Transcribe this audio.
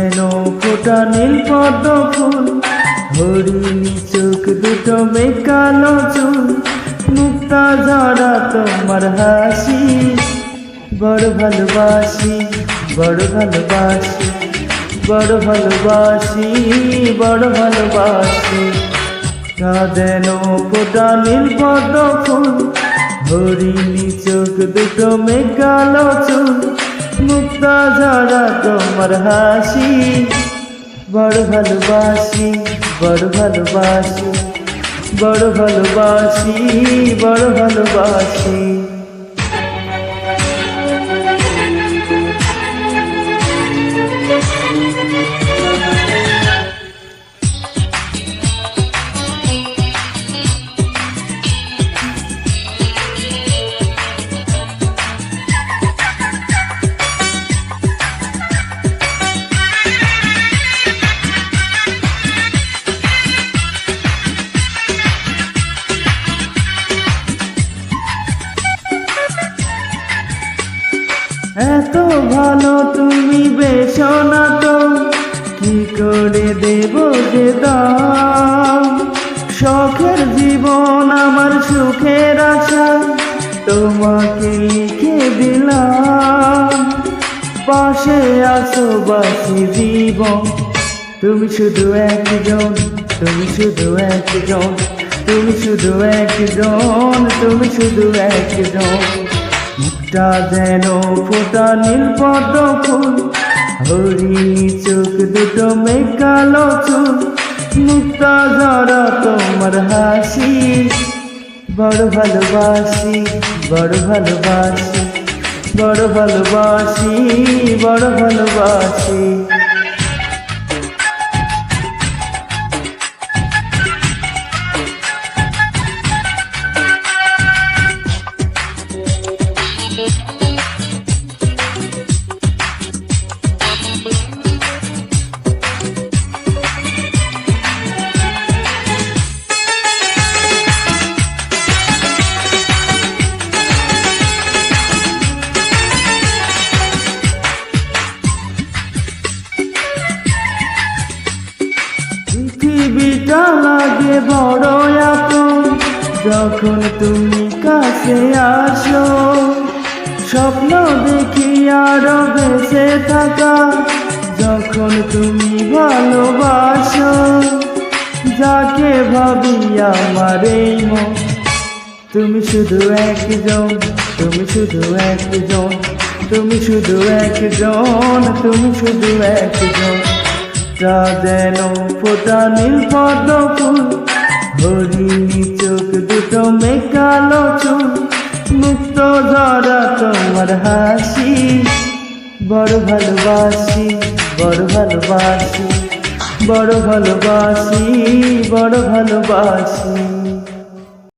যেন ফোটা নীল পদ্ম ফুল, হরিণী চোখ দুটো মেকালো চুল, মুক্তা ঝরা তোমার হাসি, বড় ভালোবাসি, বড় ভালোবাসি, বড় ভালোবাসি, বড় ভালোবাসি। যেন ফোটা নীল পদ্ম ফুল, হরিণী চোখ দুটো মেকালো চুল, মুক্তা ঝরা তোমার হাসি, বড় ভালোবাসি, বড় ভালোবাসি, বড় ভালোবাসি, বড় ভালোবাসি। এত ভালো তুমি বেশো না তো, কি করে দেব যে দাম, শখের জীবন আমার সুখের আশা, তোমাকে লিখে দিলাম, পাশে আসো বাসি জীবন, তুমি শুধু একজন, তুমি শুধু একজন, তুমি শুধু একজন, তুমি শুধু একজন। মুখটা যেন ফোটা নীল পদ্ম ফুল, হরিণী চোখ দুটো মেকালো চুল, মুক্তা ঝরা তোমার হাসি, বড় ভালোবাসি, বড় ভালোবাসি, বড় ভালোবাসি, বড় ভালোবাসি। পৃথিবীটা লাগে বড় আপন, যখন তুমি কাছে আসো, স্বপ্ন দেখি আরো বেঁচে থাকা, যখন তুমি ভালোবাসো, যাকে ভাবি আমার এই মন, তুমি শুধু একজন, তুমি শুধু একজন, তুমি শুধু একজন, তুমি শুধু একজন। যেন ফোটা নীল পদ্ম ফুল, হরিণী চোখ দুটো মেকালো চুল, মুক্ত ঝরা তোমার হাসি, বড় ভালোবাসি, বড় ভালোবাসি, বড় ভালোবাসি, বড় ভালোবাসি।